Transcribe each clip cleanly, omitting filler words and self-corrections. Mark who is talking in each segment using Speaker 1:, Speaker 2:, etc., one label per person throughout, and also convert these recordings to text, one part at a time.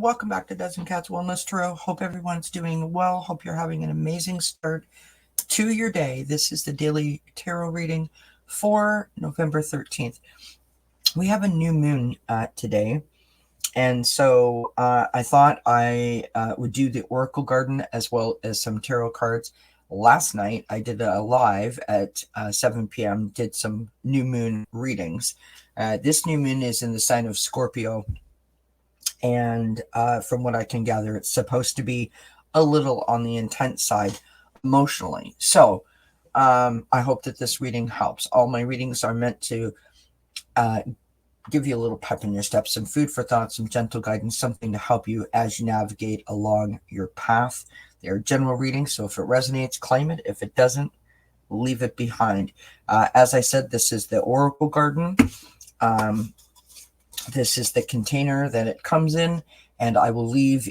Speaker 1: welcome back to Dozen Cats Wellness Tarot. Hope everyone's doing well. Hope you're having an amazing start to your day. This is the daily tarot reading for November 13th. We have a new moon today, and so I thought I would do the Oracle Garden as well as some tarot cards. Last night I did a live at 7 p.m., did some new moon readings. This new moon is in the sign of Scorpio. And from what I can gather, it's supposed to be a little on the intense side emotionally. So I hope that this reading helps. All my readings are meant to give you a little pep in your steps, some food for thought, some gentle guidance, something to help you as you navigate along your path. They're general readings, so if it resonates, claim it. If it doesn't, leave it behind. As I said, this is the Oracle Garden. This is the container that it comes in, and I will leave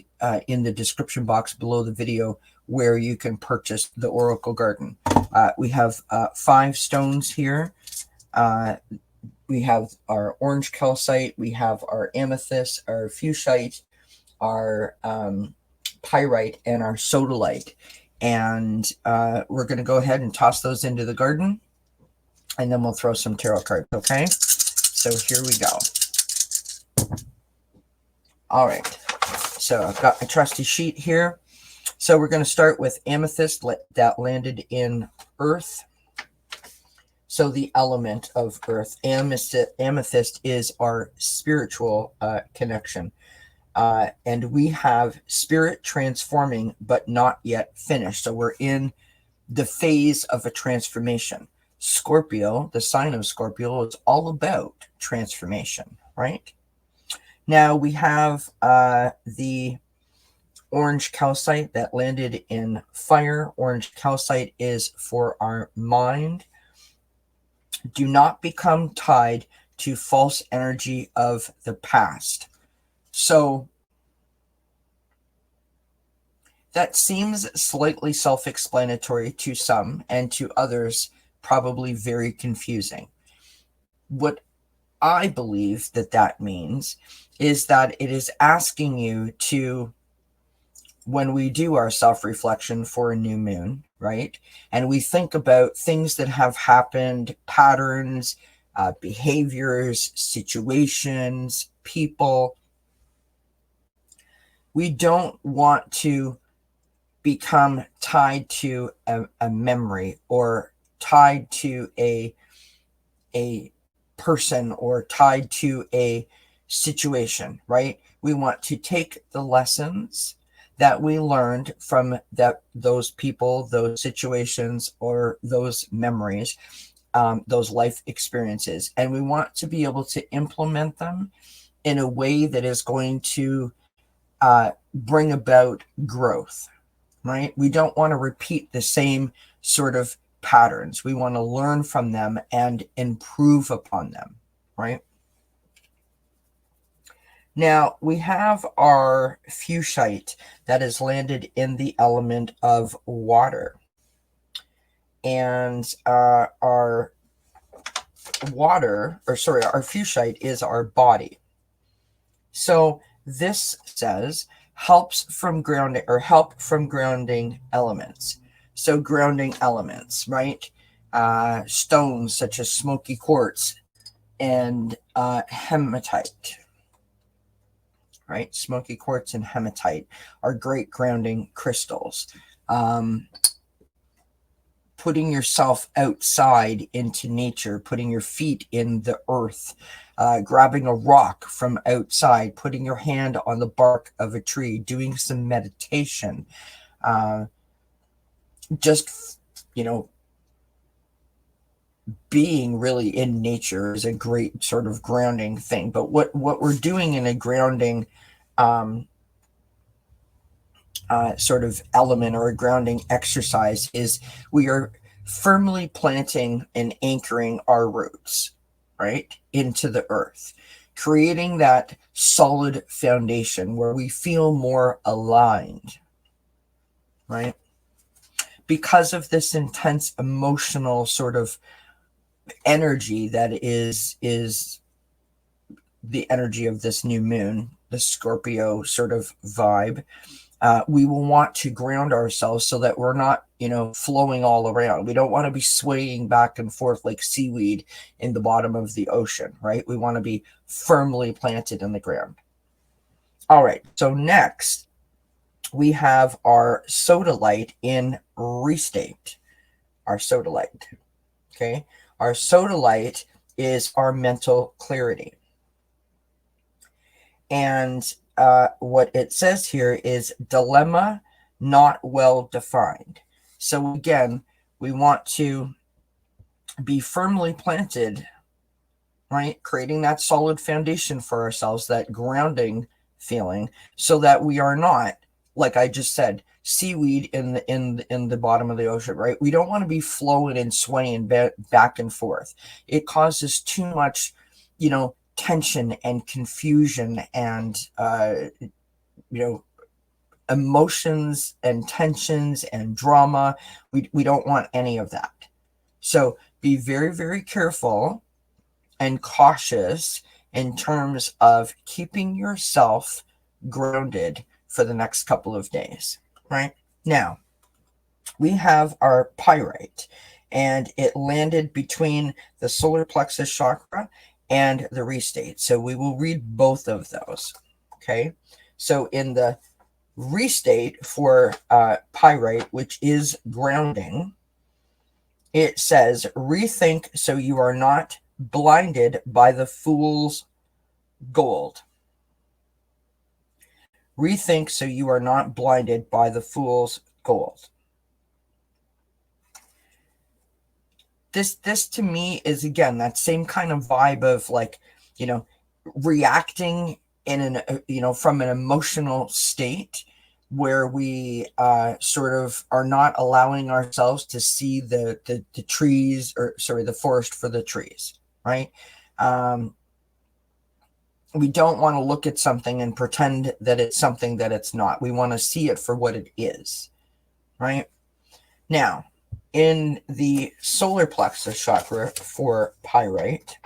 Speaker 1: in the description box below the video where you can purchase the Oracle Garden. We have 5 stones here. We have our orange calcite, we have our amethyst, our fuchsite, our pyrite, and our sodalite. And we're going to go ahead and toss those into the garden, and then we'll throw some tarot cards, okay? So here we go. All right, so I've got my trusty sheet here. So we're going to start with amethyst that landed in earth. So the element of earth, amethyst is our spiritual connection. And we have spirit transforming, but not yet finished. So we're in the phase of a transformation. Scorpio, the sign of Scorpio, is all about transformation, right? Now we have the orange calcite that landed in fire. Orange calcite is for our mind. Do not become tied to false energy of the past. So that seems slightly self-explanatory to some, and to others probably very confusing. What I believe that means is that it is asking you to, when we do our self-reflection for a new moon, right, and we think about things that have happened, patterns, behaviors, situations, people, we don't want to become tied to a memory or tied to a person or tied to a situation, right? We want to take the lessons that we learned from those people, those situations, or those memories, those life experiences, and we want to be able to implement them in a way that is going to bring about growth, right? We don't want to repeat the same sort of patterns. We want to learn from them and improve upon them, right? Now we have our fuchsite that has landed in the element of water, and our fuchsite is our body. So this says help from grounding elements. So grounding elements, right? Stones such as smoky quartz and hematite, right? Smoky quartz and hematite are great grounding crystals. Putting yourself outside into nature, putting your feet in the earth, grabbing a rock from outside, putting your hand on the bark of a tree, doing some meditation, just, being really in nature is a great sort of grounding thing. But what we're doing in a grounding sort of element or a grounding exercise is we are firmly planting and anchoring our roots, right, into the earth, creating that solid foundation where we feel more aligned, right? Because of this intense emotional sort of energy that is the energy of this new moon, the Scorpio sort of vibe. We will want to ground ourselves so that we're not, flowing all around. We don't want to be swaying back and forth like seaweed in the bottom of the ocean, right? We want to be firmly planted in the ground. All right, so next we have our sodalite in restate. Our sodalite, okay? Our sodalite is our mental clarity. And what it says here is dilemma not well defined. So again, we want to be firmly planted, right? Creating that solid foundation for ourselves, that grounding feeling, so that we are not, like I just said, seaweed in the bottom of the ocean, right? We don't want to be flowing and swaying back and forth. It causes too much, tension and confusion and emotions and tensions and drama. We don't want any of that. So be very, very careful and cautious in terms of keeping yourself grounded for the next couple of days, right? Now, we have our pyrite, and it landed between the solar plexus chakra and the restate. So we will read both of those, okay? So in the restate for pyrite, which is grounding, it says, rethink so you are not blinded by the fool's gold. Rethink so you are not blinded by the fool's gold. This to me is, again, that same kind of vibe of reacting in an from an emotional state where we sort of are not allowing ourselves to see the trees, or sorry, the forest for the trees, right? We don't want to look at something and pretend that it's something that it's not. We want to see it for what it is, right? Now, in the solar plexus chakra for pyrite,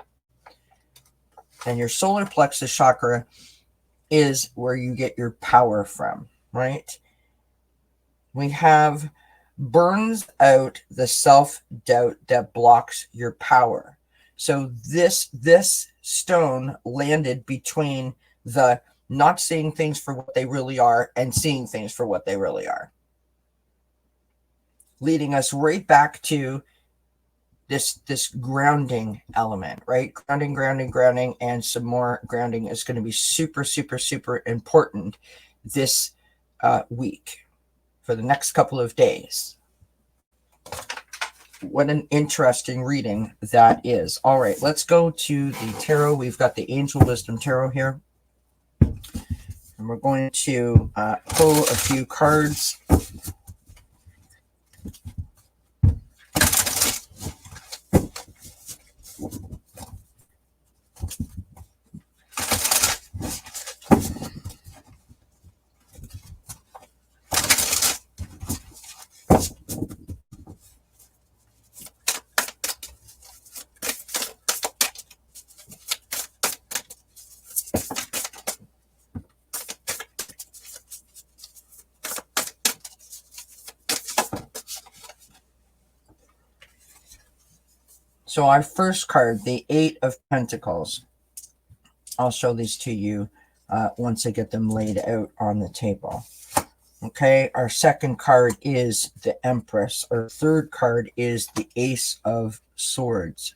Speaker 1: and your solar plexus chakra is where you get your power from, right? We have burns out the self-doubt that blocks your power. So this stone landed between the not seeing things for what they really are and seeing things for what they really are, leading us right back to this grounding element, right? Grounding, and some more grounding is going to be super, super, super important this week for the next couple of days. What an interesting reading that is. All right, let's go to the tarot. We've got the Angel Wisdom Tarot here. And we're going to pull a few cards. So our first card, the Eight of Pentacles. I'll show these to you once I get them laid out on the table. Okay, our second card is the Empress. Our third card is the Ace of Swords.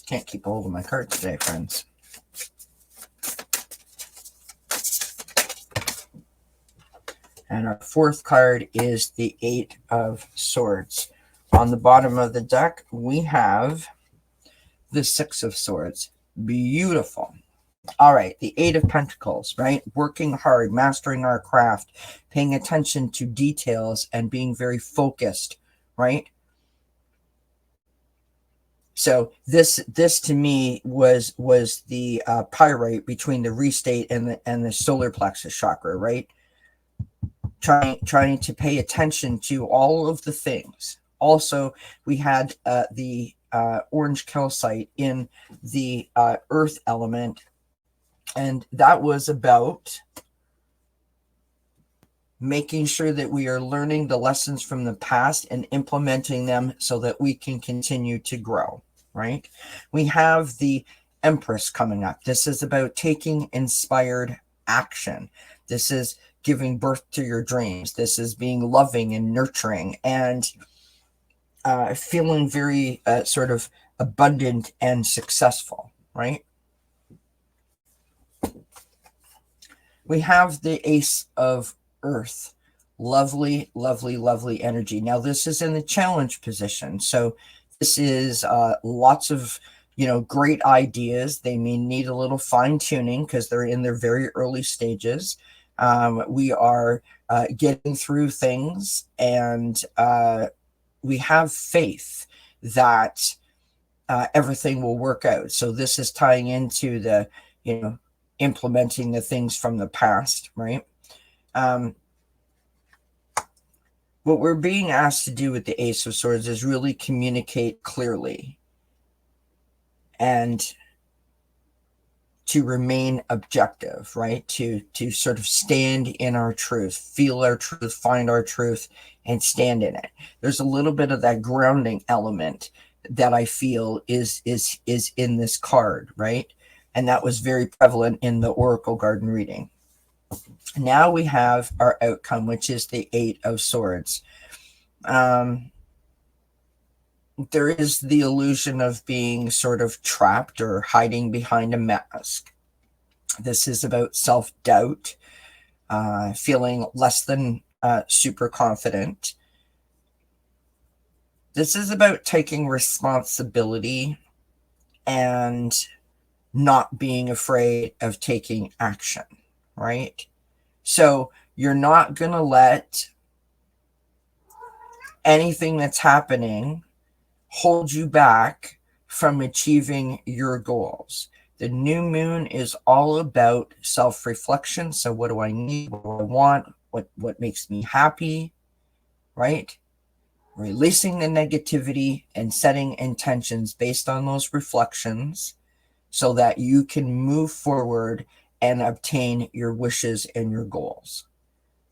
Speaker 1: Can't keep hold of my cards today, friends. And our fourth card is the Eight of Swords. On the bottom of the deck, we have the Six of Swords. Beautiful. All right, the Eight of Pentacles, right? Working hard, mastering our craft, paying attention to details, and being very focused, right? So this to me was the pyrite between the restate and the solar plexus chakra, right? trying to pay attention to all of the things. Also, we had the orange calcite in the earth element, and that was about making sure that we are learning the lessons from the past and implementing them so that we can continue to grow, right? We have the Empress coming up. This is about taking inspired action. This is giving birth to your dreams. This is being loving and nurturing and feeling very sort of abundant and successful, right? We have the Ace of Earth. Lovely, lovely, lovely energy. Now, this is in the challenge position. So this is lots of, great ideas. They may need a little fine tuning because they're in their very early stages. We are getting through things, and we have faith that everything will work out. So this is tying into the, implementing the things from the past, right? What we're being asked to do with the Ace of Swords is really communicate clearly and to remain objective, right? To sort of stand in our truth, feel our truth, find our truth, and stand in it. There's a little bit of that grounding element that I feel is in this card, right? And that was very prevalent in the Oracle Garden reading. Now we have our outcome, which is the Eight of Swords. There is the illusion of being sort of trapped or hiding behind a mask. This is about self-doubt, feeling less than super confident. This is about taking responsibility and not being afraid of taking action, right? So you're not going to let anything that's happening hold you back from achieving your goals. The new moon is all about self-reflection. So what do I need? What do I want? What makes me happy, right? Releasing the negativity and setting intentions based on those reflections so that you can move forward and obtain your wishes and your goals.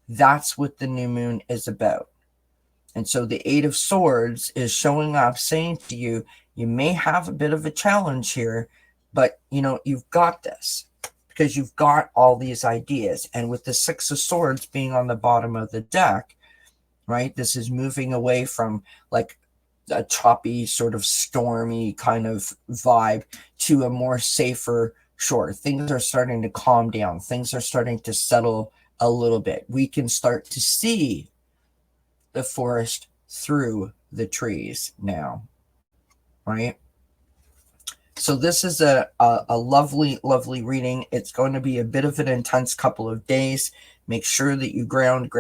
Speaker 1: That's what the new moon is about. And so the Eight of Swords is showing up, saying to you, you may have a bit of a challenge here, but you've got this because you've got all these ideas. And with the Six of Swords being on the bottom of the deck, right, this is moving away from like a choppy, sort of stormy kind of vibe to a more safer shore. Things are starting to calm down. Things are starting to settle a little bit. We can start to see the forest through the trees now, right? So this is a lovely, lovely reading. It's going to be a bit of an intense couple of days. Make sure that you ground,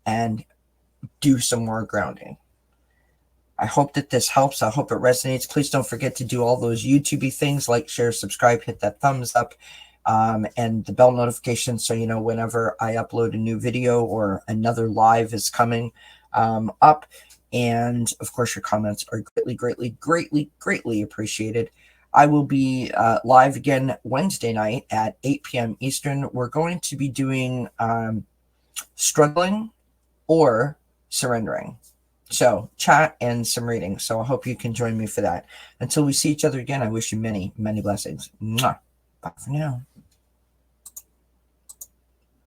Speaker 1: and do some more grounding. I hope that this helps. I hope it resonates. Please don't forget to do all those YouTube-y things, like, share, subscribe, hit that thumbs up, and the bell notification so you know whenever I upload a new video or another live is coming up. And of course, your comments are greatly appreciated. I will be live again Wednesday night at 8 p.m. Eastern. We're going to be doing struggling or surrendering. So chat and some reading. So I hope you can join me for that. Until we see each other again, I wish you many, many blessings. Mwah. Bye for now.